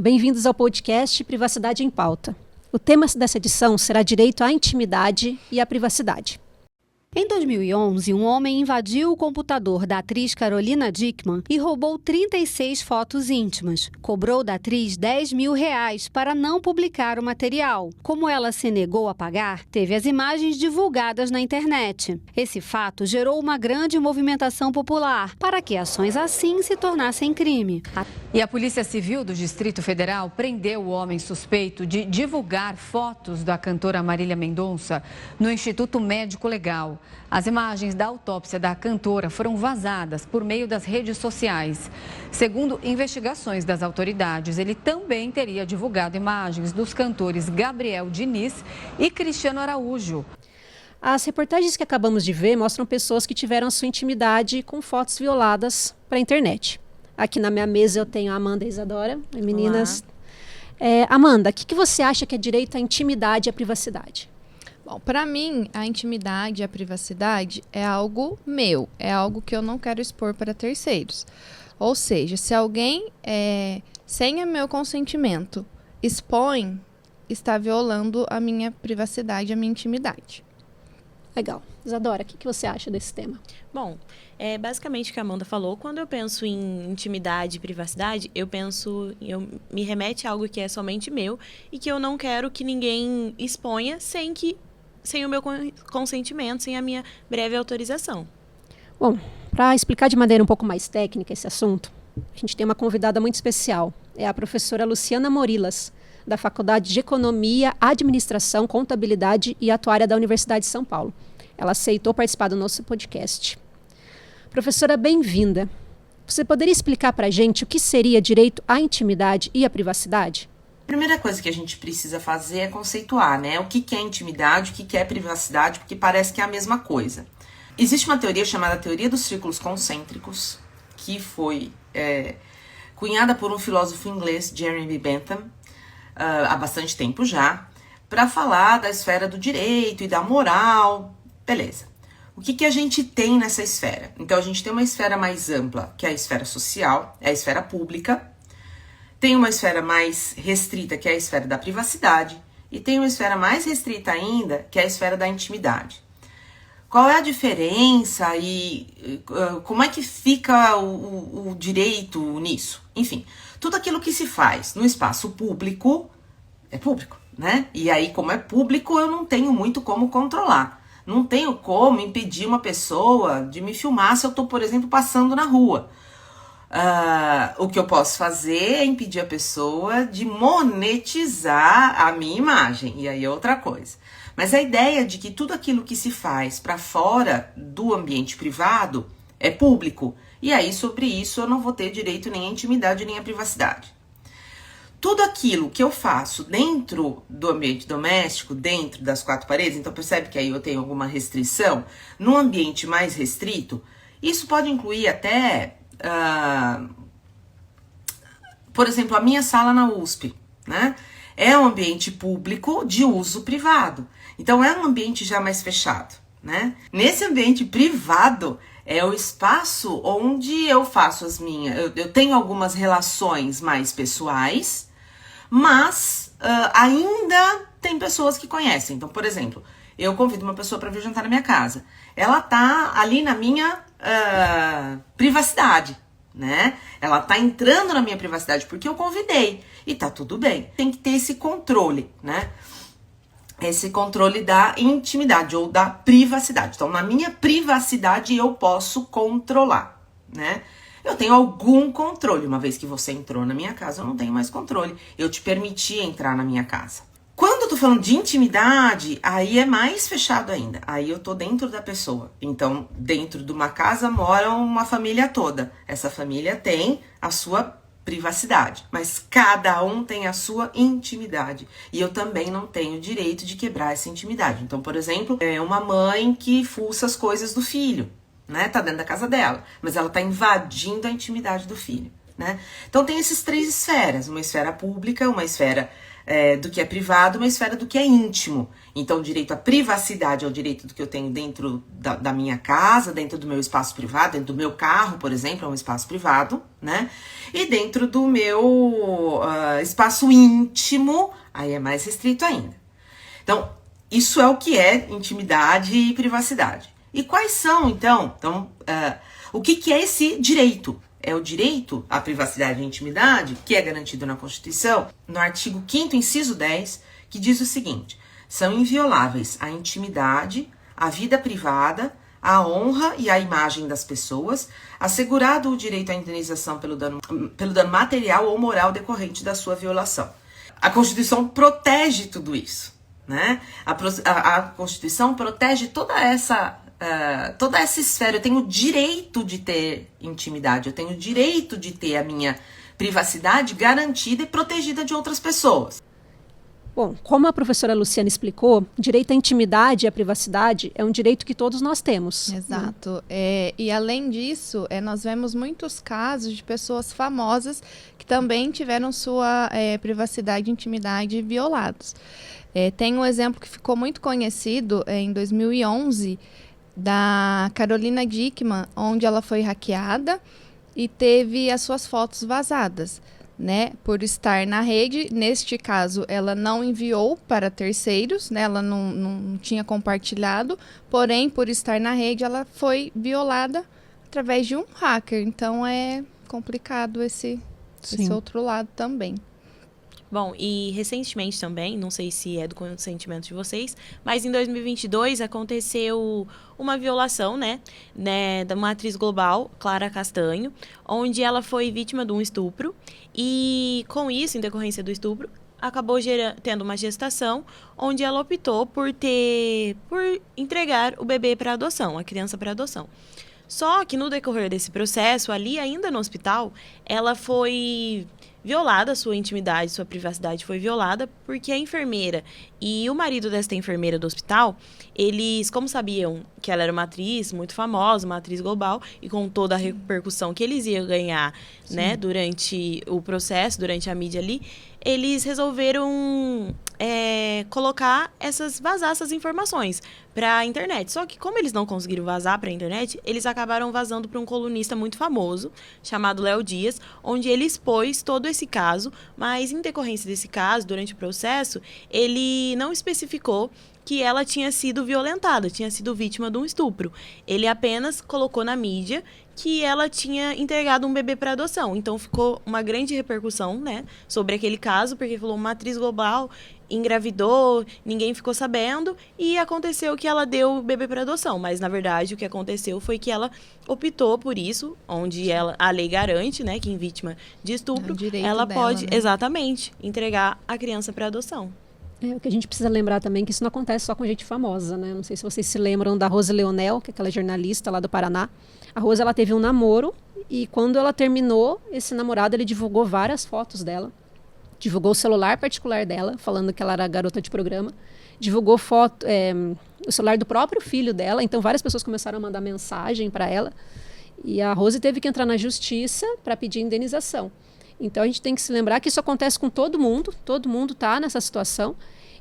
Bem-vindos ao podcast Privacidade em Pauta. O tema dessa edição será direito à intimidade e à privacidade. Em 2011, um homem invadiu o computador da atriz Carolina Dickmann e roubou 36 fotos íntimas. Cobrou da atriz R$10 mil para não publicar o material. Como ela se negou a pagar, teve as imagens divulgadas na internet. Esse fato gerou uma grande movimentação popular para que ações assim se tornassem crime. E a Polícia Civil do Distrito Federal prendeu o homem suspeito de divulgar fotos da cantora Marília Mendonça no Instituto Médico Legal. As imagens da autópsia da cantora foram vazadas por meio das redes sociais. Segundo investigações das autoridades, ele também teria divulgado imagens dos cantores Gabriel Diniz e Cristiano Araújo. As reportagens que acabamos de ver mostram pessoas que tiveram a sua intimidade com fotos violadas para a internet. Aqui na minha mesa eu tenho a Amanda e a Isadora. Meninas. Amanda, o que você acha que é direito à intimidade e à privacidade? Bom, para mim, a intimidade e a privacidade é algo meu, é algo que eu não quero expor para terceiros. Ou seja, se alguém, sem o meu consentimento, expõe, está violando a minha privacidade, a minha intimidade. Legal. Isadora, o que você acha desse tema? Bom, basicamente o que a Amanda falou. Quando eu penso em intimidade e privacidade, eu me remete a algo que é somente meu e que eu não quero que ninguém exponha sem o meu consentimento, sem a minha breve autorização. Bom, para explicar de maneira um pouco mais técnica esse assunto, a gente tem uma convidada muito especial. É a professora Luciana Morilas, da Faculdade de Economia, Administração, Contabilidade e Atuária da Universidade de São Paulo. Ela aceitou participar do nosso podcast. Professora, bem-vinda. Você poderia explicar para a gente o que seria direito à intimidade e à privacidade? A primeira coisa que a gente precisa fazer é conceituar, né? O que é intimidade, o que é privacidade, porque parece que é a mesma coisa. Existe uma teoria chamada Teoria dos Círculos Concêntricos, que foi cunhada por um filósofo inglês, Jeremy Bentham, há bastante tempo já, para falar da esfera do direito e da moral. Beleza. O que a gente tem nessa esfera? Então, a gente tem uma esfera mais ampla, que é a esfera social, é a esfera pública. Tem uma esfera mais restrita, que é a esfera da privacidade. E tem uma esfera mais restrita ainda, que é a esfera da intimidade. Qual é a diferença e como é que fica o direito nisso? Enfim, tudo aquilo que se faz no espaço público é público, né? E aí, como é público, eu não tenho muito como controlar. Não tenho como impedir uma pessoa de me filmar se eu estou, por exemplo, passando na rua. O que eu posso fazer é impedir a pessoa de monetizar a minha imagem. E aí é outra coisa. Mas a ideia de que tudo aquilo que se faz para fora do ambiente privado é público. E aí, sobre isso, eu não vou ter direito nem à intimidade nem à privacidade. Tudo aquilo que eu faço dentro do ambiente doméstico, dentro das quatro paredes, então percebe que aí eu tenho alguma restrição, num ambiente mais restrito, isso pode incluir até, por exemplo, a minha sala na USP, né? É um ambiente público de uso privado, então é um ambiente já mais fechado, né? Nesse ambiente privado, é o espaço onde eu faço eu tenho algumas relações mais pessoais, mas ainda tem pessoas que conhecem. Então, por exemplo, eu convido uma pessoa para vir jantar na minha casa. Ela tá ali na minha privacidade, né? Ela tá entrando na minha privacidade porque eu convidei. E tá tudo bem. Tem que ter esse controle, né? Esse controle da intimidade ou da privacidade. Então, na minha privacidade eu posso controlar, né? Eu tenho algum controle. Uma vez que você entrou na minha casa, eu não tenho mais controle. Eu te permiti entrar na minha casa. Quando eu tô falando de intimidade, aí é mais fechado ainda. Aí eu tô dentro da pessoa. Então, dentro de uma casa mora uma família toda. Essa família tem a sua privacidade, mas cada um tem a sua intimidade. E eu também não tenho direito de quebrar essa intimidade. Então, por exemplo, é uma mãe que fuça as coisas do filho, né? Tá dentro da casa dela, mas ela tá invadindo a intimidade do filho, né? Então tem essas três esferas, uma esfera pública, uma esfera do que é privado, uma esfera do que é íntimo. Então, o direito à privacidade é o direito do que eu tenho dentro da minha casa, dentro do meu espaço privado, dentro do meu carro, por exemplo, é um espaço privado, né? E dentro do meu espaço íntimo, aí é mais restrito ainda. Então, isso é o que é intimidade e privacidade. E quais são, então o que é esse direito? É o direito à privacidade e intimidade, que é garantido na Constituição, no artigo 5º, inciso 10, que diz o seguinte: são invioláveis a intimidade, a vida privada, a honra e a imagem das pessoas, assegurado o direito à indenização pelo dano material ou moral decorrente da sua violação. A Constituição protege tudo isso, né? A Constituição protege toda essa esfera. Eu tenho o direito de ter intimidade, eu tenho o direito de ter a minha privacidade garantida e protegida de outras pessoas. Bom, como a professora Luciana explicou, direito à intimidade e à privacidade é um direito que todos nós temos. Exato. E além disso, nós vemos muitos casos de pessoas famosas que também tiveram sua privacidade e intimidade violados. Tem um exemplo que ficou muito conhecido em 2011, da Carolina Dickmann, onde ela foi hackeada e teve as suas fotos vazadas, né, por estar na rede. Neste caso, ela não enviou para terceiros, né, ela não tinha compartilhado, porém, por estar na rede, ela foi violada através de um hacker. Então, é complicado esse outro lado também. Bom, e recentemente também, não sei se é do consentimento de vocês, mas em 2022 aconteceu uma violação, né, de uma atriz global, Clara Castanho, onde ela foi vítima de um estupro e, com isso, em decorrência do estupro, acabou tendo uma gestação onde ela optou por entregar o bebê para adoção, a criança para adoção. Só que no decorrer desse processo, ali ainda no hospital, ela foi violada, sua intimidade, sua privacidade foi violada, porque a enfermeira e o marido desta enfermeira do hospital, eles, como sabiam que ela era uma atriz muito famosa, uma atriz global, e com toda a repercussão que eles iam ganhar, né, durante o processo, durante a mídia ali, eles resolveram vazar essas informações para a internet. Só que como eles não conseguiram vazar para a internet, eles acabaram vazando para um colunista muito famoso, chamado Léo Dias, onde ele expôs todo esse caso, mas em decorrência desse caso, durante o processo, ele não especificou que ela tinha sido violentada, tinha sido vítima de um estupro. Ele apenas colocou na mídia que ela tinha entregado um bebê para adoção. Então ficou uma grande repercussão, né, sobre aquele caso, porque falou uma atriz global engravidou, ninguém ficou sabendo e aconteceu que ela deu o bebê para adoção. Mas, na verdade, o que aconteceu foi que ela optou por isso, onde a lei garante, né, que em vítima de estupro, ela pode, né, exatamente, entregar a criança para adoção. O que a gente precisa lembrar também é que isso não acontece só com gente famosa, né? Não sei se vocês se lembram da Rose Leonel, que é aquela jornalista lá do Paraná. A Rose, ela teve um namoro e quando ela terminou, esse namorado, ele divulgou várias fotos dela. Divulgou o celular particular dela, falando que ela era garota de programa. Divulgou o celular do próprio filho dela. Então, várias pessoas começaram a mandar mensagem para ela. E a Rose teve que entrar na justiça para pedir indenização. Então, a gente tem que se lembrar que isso acontece com todo mundo está nessa situação.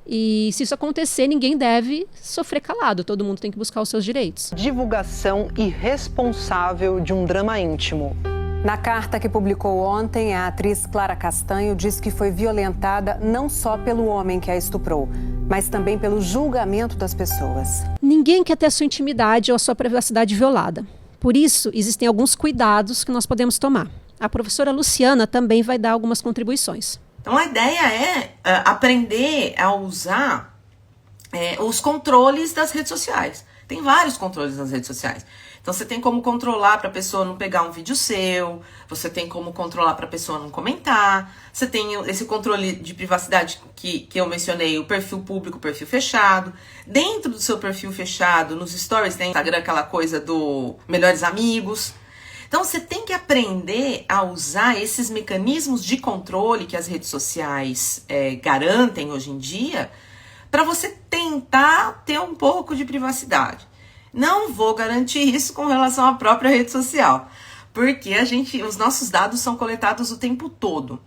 E se isso acontecer, ninguém deve sofrer calado, todo mundo tem que buscar os seus direitos. Divulgação irresponsável de um drama íntimo. Na carta que publicou ontem, a atriz Clara Castanho diz que foi violentada não só pelo homem que a estuprou, mas também pelo julgamento das pessoas. Ninguém quer ter a sua intimidade ou a sua privacidade violada. Por isso, existem alguns cuidados que nós podemos tomar. A professora Luciana também vai dar algumas contribuições. Então, a ideia é aprender a usar os controles das redes sociais. Tem vários controles nas redes sociais. Então, você tem como controlar para a pessoa não pegar um vídeo seu, você tem como controlar para a pessoa não comentar, você tem esse controle de privacidade que eu mencionei, o perfil público, o perfil fechado. Dentro do seu perfil fechado, nos stories, tem no Instagram aquela coisa do melhores amigos. Então, você tem que aprender a usar esses mecanismos de controle que as redes sociais garantem hoje em dia, para você tentar ter um pouco de privacidade. Não vou garantir isso com relação à própria rede social, porque os nossos dados são coletados o tempo todo.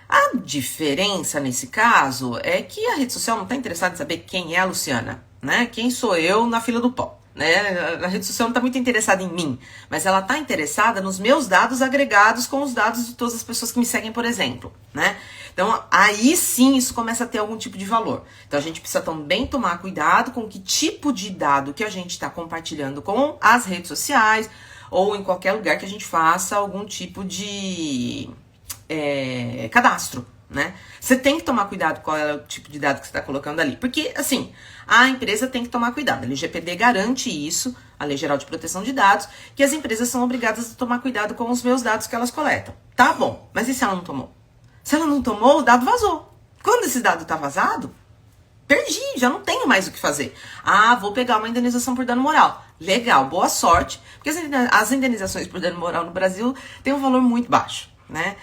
A diferença nesse caso é que a rede social não está interessada em saber quem é a Luciana, né? Quem sou eu na fila do pão, né? A rede social não está muito interessada em mim, mas ela está interessada nos meus dados agregados com os dados de todas as pessoas que me seguem, por exemplo, né? Então, aí sim isso começa a ter algum tipo de valor. Então, a gente precisa também tomar cuidado com que tipo de dado que a gente está compartilhando com as redes sociais ou em qualquer lugar que a gente faça algum tipo de cadastro, né? Você tem que tomar cuidado com qual é o tipo de dado que você está colocando ali. Porque, assim, a empresa tem que tomar cuidado. A LGPD garante isso, a Lei Geral de Proteção de Dados, que as empresas são obrigadas a tomar cuidado com os meus dados que elas coletam. Tá bom, mas e se ela não tomou? Se ela não tomou, o dado vazou. Quando esse dado tá vazado, perdi, já não tenho mais o que fazer. Ah, vou pegar uma indenização por dano moral. Legal, boa sorte. Porque as indenizações por dano moral no Brasil têm um valor muito baixo, né?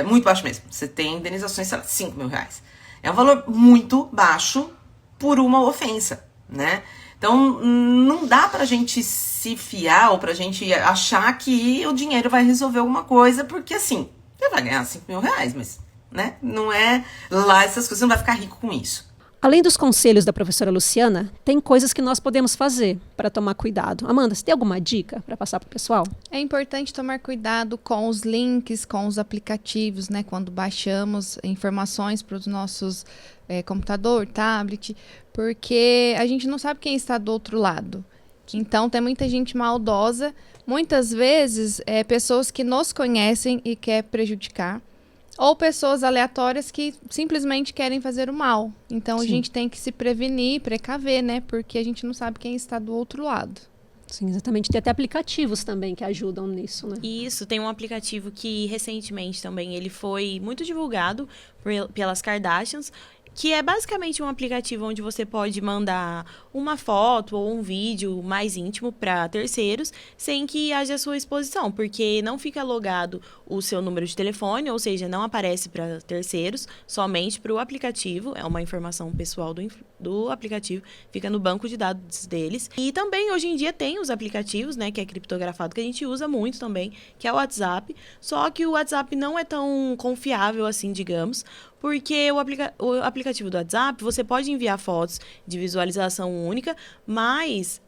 Muito baixo mesmo. Você tem indenizações, sei lá, 5 mil reais. É um valor muito baixo por uma ofensa, né? Então, não dá pra gente se fiar ou pra gente achar que o dinheiro vai resolver alguma coisa, porque assim, você vai ganhar 5 mil reais, mas, né? Não é lá essas coisas, você não vai ficar rico com isso. Além dos conselhos da professora Luciana, tem coisas que nós podemos fazer para tomar cuidado. Amanda, você tem alguma dica para passar para o pessoal? É importante tomar cuidado com os links, com os aplicativos, né? Quando baixamos informações para os nossos computador, tablet, porque a gente não sabe quem está do outro lado. Então, tem muita gente maldosa, muitas vezes pessoas que nos conhecem e quer prejudicar, ou pessoas aleatórias que simplesmente querem fazer o mal. Então, Sim. A gente tem que se prevenir, precaver, né? Porque a gente não sabe quem está do outro lado. Sim, exatamente. Tem até aplicativos também que ajudam nisso, né? Isso, tem um aplicativo que recentemente também ele foi muito divulgado pelas Kardashians, que é basicamente um aplicativo onde você pode mandar uma foto ou um vídeo mais íntimo para terceiros, sem que haja sua exposição, porque não fica logado o seu número de telefone, ou seja, não aparece para terceiros, somente para o aplicativo, é uma informação pessoal do aplicativo, fica no banco de dados deles. E também, hoje em dia, tem os aplicativos, né, que é criptografado, que a gente usa muito também, que é o WhatsApp, só que o WhatsApp não é tão confiável assim, digamos, porque o aplicativo do WhatsApp, você pode enviar fotos de visualização única, mas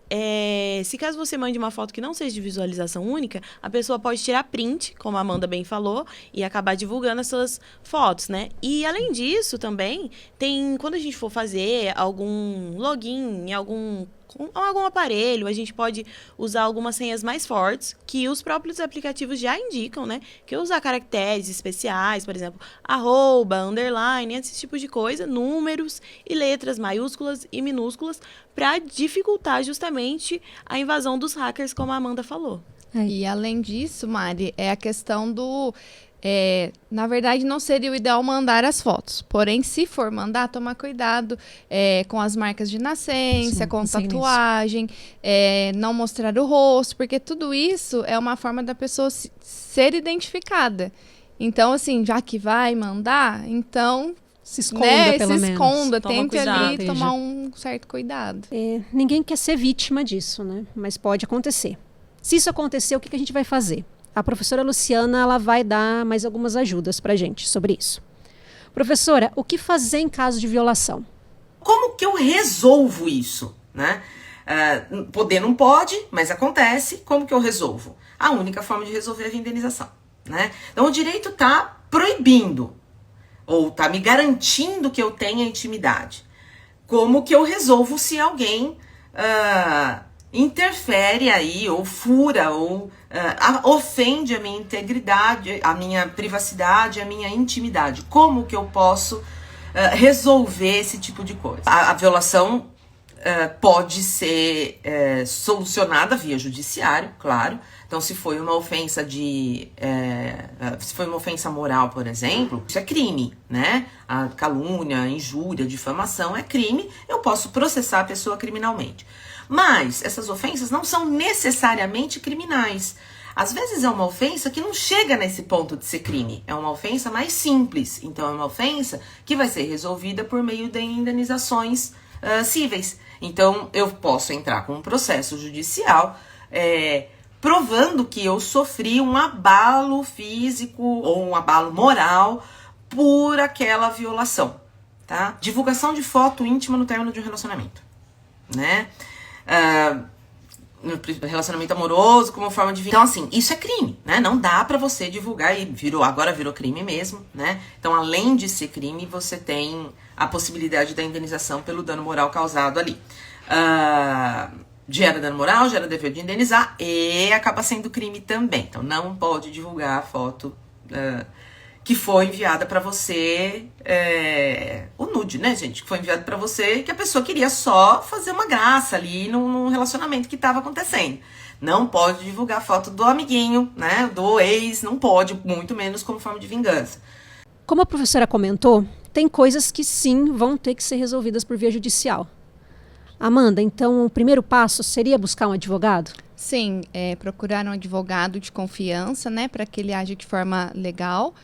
se caso você mande uma foto que não seja de visualização única, a pessoa pode tirar print, como a Amanda bem falou, e acabar divulgando essas fotos, né? E além disso também, quando a gente for fazer algum login em algum aparelho, a gente pode usar algumas senhas mais fortes, que os próprios aplicativos já indicam, né? Que usar caracteres especiais, por exemplo, arroba, underline, esse tipo de coisa, números e letras maiúsculas e minúsculas, para dificultar justamente a invasão dos hackers, como a Amanda falou. E além disso, Mari, é a questão do... na verdade, não seria o ideal mandar as fotos. Porém, se for mandar, tomar cuidado com as marcas de nascença, Sim, com tatuagem, não mostrar o rosto, porque tudo isso é uma forma da pessoa ser identificada. Então, assim, já que vai mandar, então... Se esconda, pelo menos. Se esconda, tente cuidado, ali tomar um certo cuidado. Ninguém quer ser vítima disso, né? Mas pode acontecer. Se isso acontecer, o que a gente vai fazer? A professora Luciana ela vai dar mais algumas ajudas para a gente sobre isso. Professora, o que fazer em caso de violação? Como que eu resolvo isso, né? Poder não pode, mas acontece. Como que eu resolvo? A única forma de resolver é a indenização, né? Então o direito está proibindo ou está me garantindo que eu tenha intimidade. Como que eu resolvo se alguém interfere aí, ou fura, ou ofende a minha integridade, a minha privacidade, a minha intimidade? Como que eu posso resolver esse tipo de coisa? A violação pode ser solucionada via judiciário, claro. Então, se foi uma ofensa se foi uma ofensa moral, por exemplo, isso é crime, né? A calúnia, a injúria, a difamação é crime, eu posso processar a pessoa criminalmente. Mas essas ofensas não são necessariamente criminais. Às vezes é uma ofensa que não chega nesse ponto de ser crime. É uma ofensa mais simples. Então, é uma ofensa que vai ser resolvida por meio de indenizações cíveis. Então, eu posso entrar com um processo judicial provando que eu sofri um abalo físico ou um abalo moral por aquela violação, tá? Divulgação de foto íntima no término de um relacionamento, né? No relacionamento amoroso, como forma de... Então, assim, isso é crime, né? Não dá pra você divulgar e agora virou crime mesmo, né? Então, além de ser crime, você tem a possibilidade da indenização pelo dano moral causado ali. Gera dano moral, gera dever de indenizar e acaba sendo crime também. Então, não pode divulgar a foto que foi enviada pra você, o nude, né, gente? Que foi enviado pra você, que a pessoa queria só fazer uma graça ali no relacionamento que estava acontecendo. Não pode divulgar a foto do amiguinho, né, do ex, não pode, muito menos como forma de vingança. Como a professora comentou, tem coisas que sim vão ter que ser resolvidas por via judicial. Amanda, então o primeiro passo seria buscar um advogado? Sim, procurar um advogado de confiança, né, para que ele age de forma legal.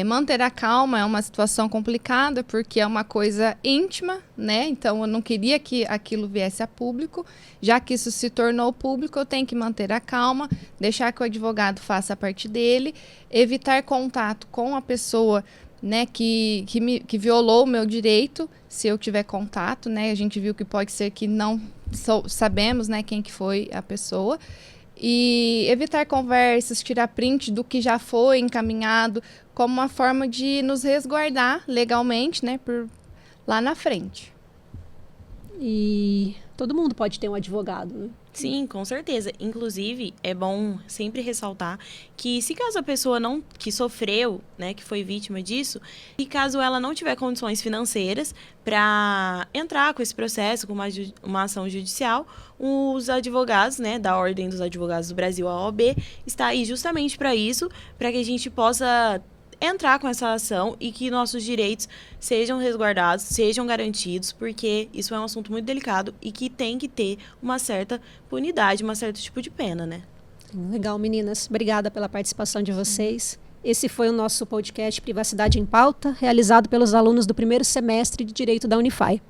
Manter a calma é uma situação complicada porque é uma coisa íntima, né? Então eu não queria que aquilo viesse a público. Já que isso se tornou público, eu tenho que manter a calma, deixar que o advogado faça a parte dele, evitar contato com a pessoa, né, que violou o meu direito, se eu tiver contato, né? A gente viu que pode ser que não sabemos, né, quem que foi a pessoa. E evitar conversas, tirar print do que já foi encaminhado, como uma forma de nos resguardar legalmente, né, por lá na frente. E todo mundo pode ter um advogado, né? Sim, com certeza. Inclusive, é bom sempre ressaltar que se caso a pessoa que sofreu, né, que foi vítima disso, e caso ela não tiver condições financeiras para entrar com esse processo, com uma ação judicial, os advogados, né, da Ordem dos Advogados do Brasil, a OAB, está aí justamente para isso, para que a gente possa entrar com essa ação e que nossos direitos sejam resguardados, sejam garantidos, porque isso é um assunto muito delicado e que tem que ter uma certa punidade, um certo tipo de pena, né? Legal, meninas. Obrigada pela participação de vocês. Esse foi o nosso podcast Privacidade em Pauta, realizado pelos alunos do primeiro semestre de Direito da Unify.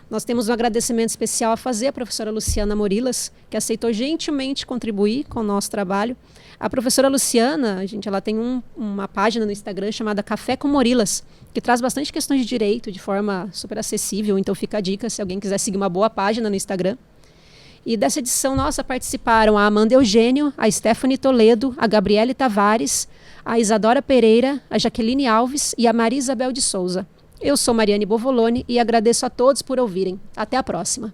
Nós temos um agradecimento especial a fazer à professora Luciana Morilas, que aceitou gentilmente contribuir com o nosso trabalho. A professora Luciana, ela tem uma página no Instagram chamada Café com Morilas, que traz bastante questões de direito de forma super acessível, então fica a dica se alguém quiser seguir uma boa página no Instagram. E dessa edição nossa participaram a Amanda Eugênio, a Stephanie Toledo, a Gabriele Tavares, a Isadora Pereira, a Jaqueline Alves e a Maria Isabel de Souza. Eu sou Mariane Bovolone e agradeço a todos por ouvirem. Até a próxima.